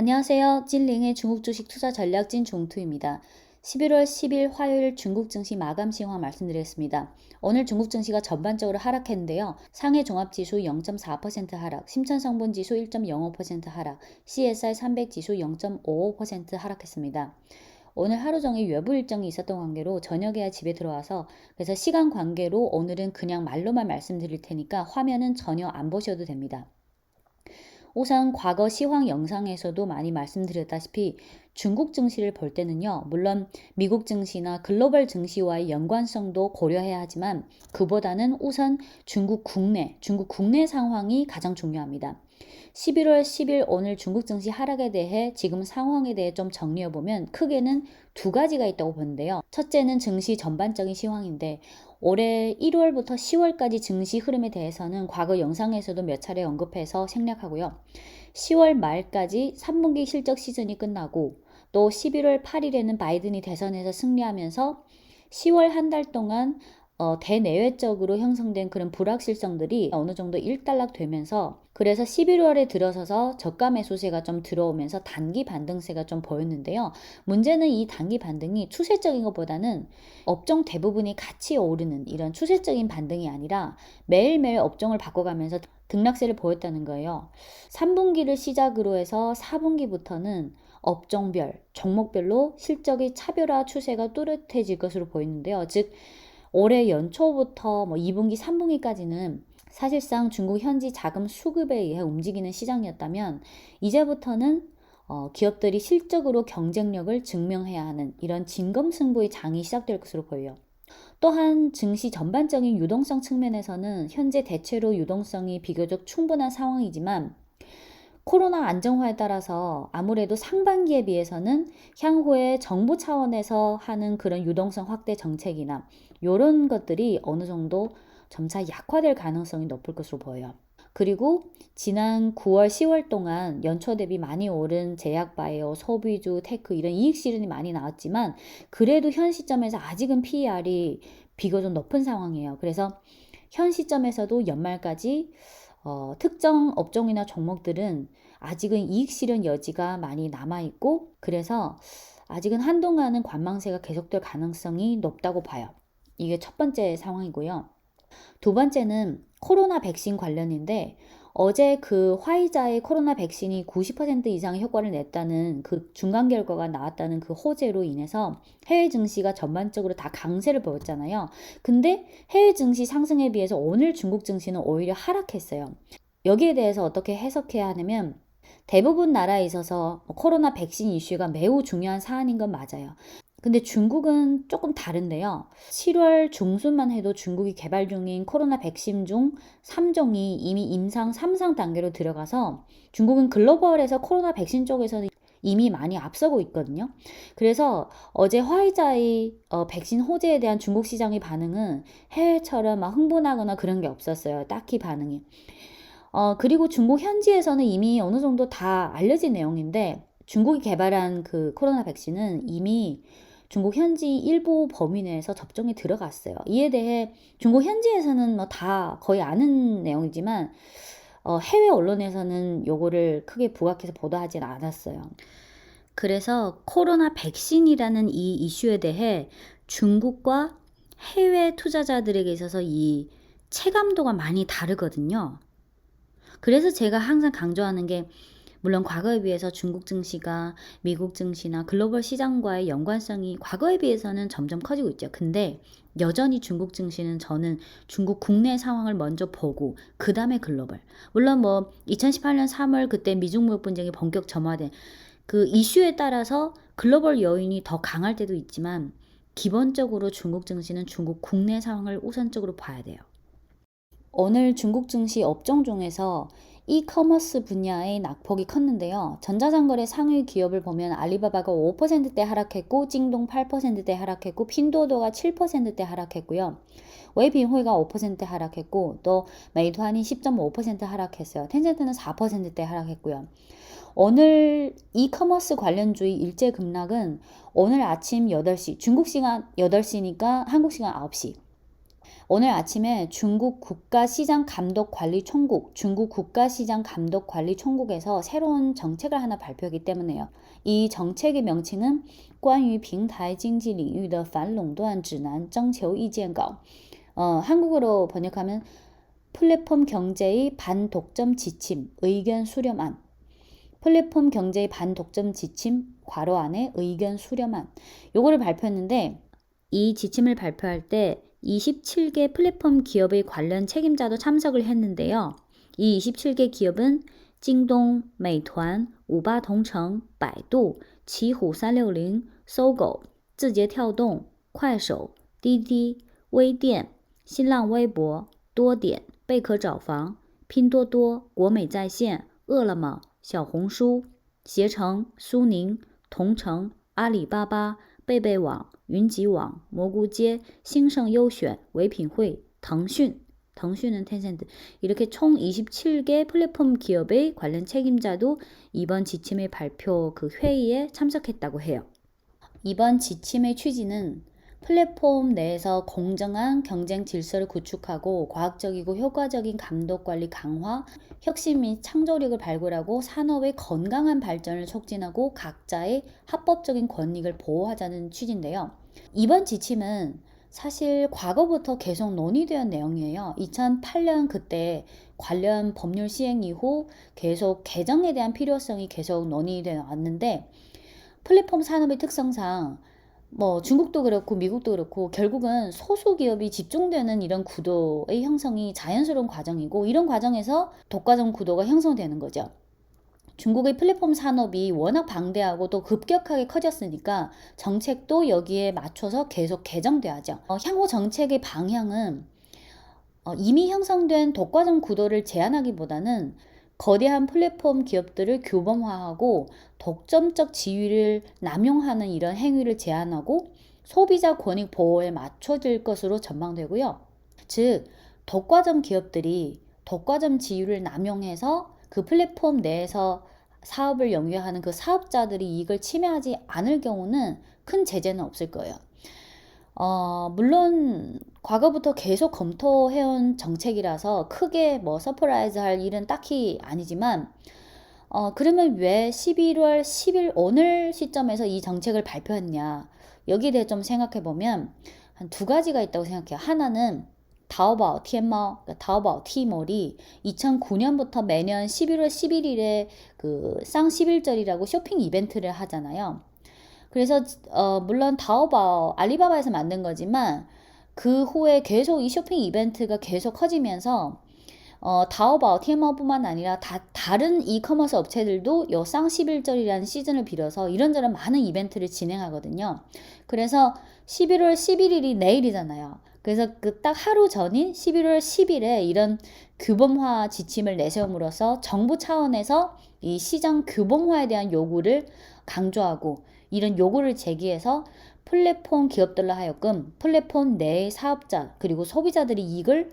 안녕하세요. 찐링의 중국 주식 투자 전략 찐종투입니다. 11월 10일 화요일 중국 증시 마감 시황 말씀드리겠습니다. 오늘 중국 증시가 전반적으로 하락했는데요. 상해 종합지수 0.4% 하락, 심천성분지수 1.05% 하락, CSI 300 지수 0.55% 하락했습니다. 오늘 하루 종일 외부 일정이 있었던 관계로 저녁에야 집에 들어와서 그래서 시간 관계로 오늘은 그냥 말로만 말씀드릴 테니까 화면은 전혀 안 보셔도 됩니다. 우선 과거 시황 영상에서도 많이 말씀드렸다시피 중국 증시를 볼 때는요, 물론 미국 증시나 글로벌 증시와의 연관성도 고려해야 하지만 그보다는 우선 중국 국내 상황이 가장 중요합니다. 11월 10일 오늘 중국 증시 하락에 대해 지금 상황에 대해 좀 정리해보면 크게는 두 가지가 있다고 보는데요. 첫째는 증시 전반적인 시황인데 올해 1월부터 10월까지 증시 흐름에 대해서는 과거 영상에서도 몇 차례 언급해서 생략하고요. 10월 말까지 3분기 실적 시즌이 끝나고 또 11월 8일에는 바이든이 대선에서 승리하면서 10월 한 달 동안 대내외적으로 형성된 그런 불확실성들이 어느 정도 일단락되면서 그래서 11월에 들어서서 저가 매수세가 좀 들어오면서 단기 반등세가 좀 보였는데요. 문제는 이 단기 반등이 추세적인 것보다는 업종 대부분이 같이 오르는 이런 추세적인 반등이 아니라 매일매일 업종을 바꿔가면서 등락세를 보였다는 거예요. 3분기를 시작으로 해서 4분기부터는 업종별, 종목별로 실적의 차별화 추세가 뚜렷해질 것으로 보이는데요. 즉 올해 연초부터 2분기, 3분기까지는 사실상 중국 현지 자금 수급에 의해 움직이는 시장이었다면 이제부터는 기업들이 실적으로 경쟁력을 증명해야 하는 이런 진검승부의 장이 시작될 것으로 보여요. 또한 증시 전반적인 유동성 측면에서는 현재 대체로 유동성이 비교적 충분한 상황이지만 코로나 안정화에 따라서 아무래도 상반기에 비해서는 향후에 정부 차원에서 하는 그런 유동성 확대 정책이나 이런 것들이 어느 정도 점차 약화될 가능성이 높을 것으로 보여요. 그리고 지난 9월, 10월 동안 연초 대비 많이 오른 제약바이오, 소비주, 테크 이런 이익 실현이 많이 나왔지만 그래도 현 시점에서 아직은 PER이 비교적 높은 상황이에요. 그래서 현 시점에서도 연말까지 특정 업종이나 종목들은 아직은 이익 실현 여지가 많이 남아있고 그래서 아직은 한동안은 관망세가 계속될 가능성이 높다고 봐요. 이게 첫 번째 상황이고요. 두 번째는 코로나 백신 관련인데 어제 그 화이자의 코로나 백신이 90% 이상의 효과를 냈다는 그 중간 결과가 나왔다는 그 호재로 인해서 해외 증시가 전반적으로 다 강세를 보였잖아요. 근데 해외 증시 상승에 비해서 오늘 중국 증시는 오히려 하락했어요. 여기에 대해서 어떻게 해석해야 하냐면 대부분 나라에 있어서 코로나 백신 이슈가 매우 중요한 사안인 건 맞아요. 근데 중국은 조금 다른데요. 7월 중순만 해도 중국이 개발 중인 코로나 백신 중 3종이 이미 임상 3상 단계로 들어가서 중국은 글로벌에서 코로나 백신 쪽에서는 이미 많이 앞서고 있거든요. 그래서 어제 화이자의 백신 호재에 대한 중국 시장의 반응은 해외처럼 막 흥분하거나 그런 게 없었어요. 딱히 반응이. 그리고 중국 현지에서는 이미 어느 정도 다 알려진 내용인데 중국이 개발한 그 코로나 백신은 이미 중국 현지 일부 범위 내에서 접종이 들어갔어요. 이에 대해 중국 현지에서는 뭐 다 거의 아는 내용이지만 해외 언론에서는 요거를 크게 부각해서 보도하진 않았어요. 그래서 코로나 백신이라는 이 이슈에 대해 중국과 해외 투자자들에게 있어서 이 체감도가 많이 다르거든요. 그래서 제가 항상 강조하는 게 물론 과거에 비해서 중국 증시가 미국 증시나 글로벌 시장과의 연관성이 과거에 비해서는 점점 커지고 있죠. 근데 여전히 중국 증시는 저는 중국 국내 상황을 먼저 보고 그 다음에 글로벌. 물론 뭐 2018년 3월 그때 미중 무역 분쟁이 본격 점화된 그 이슈에 따라서 글로벌 요인이 더 강할 때도 있지만 기본적으로 중국 증시는 중국 국내 상황을 우선적으로 봐야 돼요. 오늘 중국 증시 업종 중에서 이커머스 분야의 낙폭이 컸는데요. 전자상거래 상위 기업을 보면 알리바바가 5%대 하락했고 찡동 8%대 하락했고 핀도도가 7%대 하락했고요. 웨이빙호이가 5% 하락했고 또 메이투안이 10.5% 하락했어요. 텐센트는 4%대 하락했고요. 오늘 이커머스 관련주의 일제 급락은 오늘 아침 8시 중국 시간 8시니까 한국 시간 9시 오늘 아침에 중국 국가시장감독관리총국, 중국 국가시장감독관리총국에서 새로운 정책을 하나 발표하기 때문에요. 이 정책의 명칭은 关于平台经济领域的反垄断指南征求意见稿. 한국어로 번역하면 플랫폼 경제의 반독점 지침 의견 수렴안. 플랫폼 경제의 반독점 지침 괄호 안에 의견 수렴안. 요거를 발표했는데 이 지침을 발표할 때 27개 플랫폼 기업의 관련 책임자도 참석을 했는데요. 이 27개 기업은 京东, 美团, 五八同城, 百度, 奇虎360, 搜狗, 字节跳动, 快手, 滴滴, 微店, 新浪微博, 多点, 贝壳找房, 拼多多, 国美在线, 饿了么, 小红书, 携程, 苏宁, 同城, 阿里巴巴, 贝贝网, 云集网, 蘑菇街, 兴盛优选, 唯品会,腾讯은 텐센트. 이렇게 총 27개 플랫폼 기업의 관련 책임자도 이번 지침의 발표 그 회의에 참석했다고 해요. 이번 지침의 취지는 플랫폼 내에서 공정한 경쟁 질서를 구축하고 과학적이고 효과적인 감독 관리 강화, 혁신 및 창조력을 발굴하고 산업의 건강한 발전을 촉진하고 각자의 합법적인 권익을 보호하자는 취지인데요. 이번 지침은 사실 과거부터 계속 논의되었던 내용이에요. 2008년 그때 관련 법률 시행 이후 계속 개정에 대한 필요성이 계속 논의되어 왔는데 플랫폼 산업의 특성상 중국도 그렇고 미국도 그렇고 결국은 소수기업이 집중되는 이런 구도의 형성이 자연스러운 과정이고 이런 과정에서 독과점 구도가 형성되는 거죠. 중국의 플랫폼 산업이 워낙 방대하고 또 급격하게 커졌으니까 정책도 여기에 맞춰서 계속 개정돼야죠. 향후 정책의 방향은 이미 형성된 독과점 구도를 제한하기보다는 거대한 플랫폼 기업들을 규범화하고 독점적 지위를 남용하는 이런 행위를 제한하고 소비자 권익 보호에 맞춰질 것으로 전망되고요. 즉, 독과점 기업들이 독과점 지위를 남용해서 그 플랫폼 내에서 사업을 영위하는 그 사업자들이 이익을 침해하지 않을 경우는 큰 제재는 없을 거예요. 물론 과거부터 계속 검토해온 정책이라서 크게 서프라이즈 할 일은 딱히 아니지만 그러면 왜 11월 10일 오늘 시점에서 이 정책을 발표했냐, 여기에 대해 좀 생각해보면 한 두 가지가 있다고 생각해요. 하나는 타오바오, 티엠마오, 타오바오, 티몰이 2009년부터 매년 11월 11일에 그 쌍11절이라고 쇼핑 이벤트를 하잖아요. 그래서 물론 타오바오, 알리바바에서 만든 거지만 그 후에 계속 이 쇼핑 이벤트가 계속 커지면서 타오바오, 티엠마오뿐만 아니라 다른 이커머스 업체들도 요 쌍11절이라는 시즌을 빌어서 이런저런 많은 이벤트를 진행하거든요. 그래서 11월 11일이 내일이잖아요. 그래서 그 딱 하루 전인 11월 10일에 이런 규범화 지침을 내세움으로써 정부 차원에서 이 시장 규범화에 대한 요구를 강조하고 이런 요구를 제기해서 플랫폼 기업들로 하여금 플랫폼 내의 사업자 그리고 소비자들의 이익을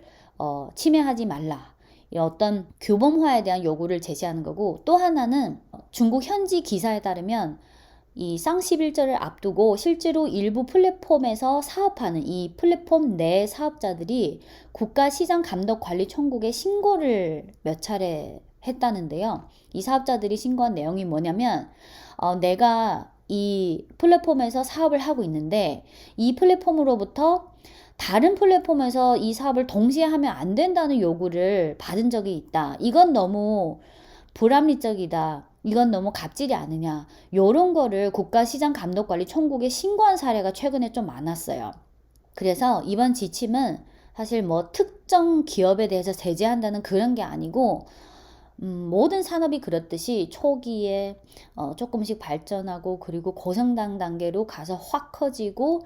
침해하지 말라. 어떤 규범화에 대한 요구를 제시하는 거고, 또 하나는 중국 현지 기사에 따르면 이 쌍11절을 앞두고 실제로 일부 플랫폼에서 사업하는 이 플랫폼 내 사업자들이 국가시장감독관리총국에 신고를 몇 차례 했다는데요. 이 사업자들이 신고한 내용이 뭐냐면 내가 이 플랫폼에서 사업을 하고 있는데 이 플랫폼으로부터 다른 플랫폼에서 이 사업을 동시에 하면 안 된다는 요구를 받은 적이 있다. 이건 너무 불합리적이다. 이건 너무 갑질이 아니냐. 요런 거를 국가시장감독관리총국에 신고한 사례가 최근에 좀 많았어요. 그래서 이번 지침은 사실 특정 기업에 대해서 제재한다는 그런 게 아니고 모든 산업이 그렇듯이 초기에 조금씩 발전하고 그리고 고성장 단계로 가서 확 커지고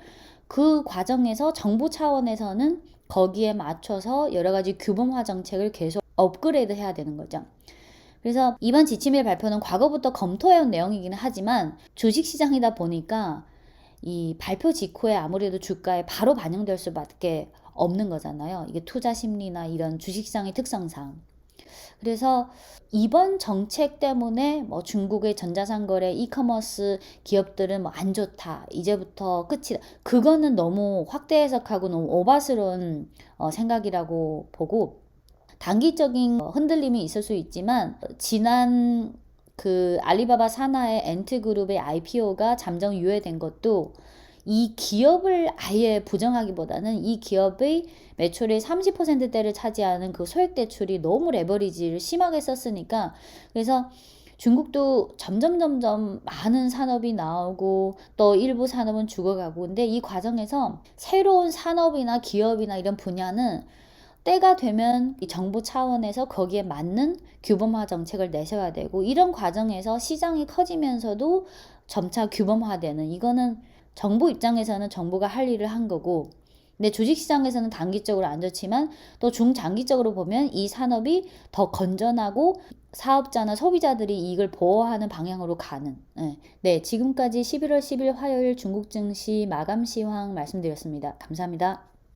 그 과정에서 정부 차원에서는 거기에 맞춰서 여러 가지 규범화 정책을 계속 업그레이드 해야 되는 거죠. 그래서 이번 지침의 발표는 과거부터 검토해온 내용이기는 하지만 주식시장이다 보니까 이 발표 직후에 아무래도 주가에 바로 반영될 수밖에 없는 거잖아요. 이게 투자 심리나 이런 주식시장의 특성상. 그래서 이번 정책 때문에 뭐 중국의 전자상거래 이커머스 기업들은 뭐 안 좋다. 이제부터 끝이다. 그거는 너무 확대 해석하고 너무 오바스러운 생각이라고 보고, 단기적인 흔들림이 있을 수 있지만 지난 그 알리바바 산하의 엔트그룹의 IPO가 잠정 유예된 것도 이 기업을 아예 부정하기보다는 이 기업의 매출의 30%대를 차지하는 그 소액 대출이 너무 레버리지를 심하게 썼으니까, 그래서 중국도 점점 많은 산업이 나오고 또 일부 산업은 죽어가고, 근데 이 과정에서 새로운 산업이나 기업이나 이런 분야는 때가 되면 이 정부 차원에서 거기에 맞는 규범화 정책을 내세워야 되고, 이런 과정에서 시장이 커지면서도 점차 규범화되는, 이거는 정부 입장에서는 정부가 할 일을 한 거고, 근데 주식시장에서는 단기적으로 안 좋지만 또 중장기적으로 보면 이 산업이 더 건전하고 사업자나 소비자들이 이익을 보호하는 방향으로 가는. 네, 지금까지 11월 10일 화요일 중국 증시 마감 시황 말씀드렸습니다. 감사합니다.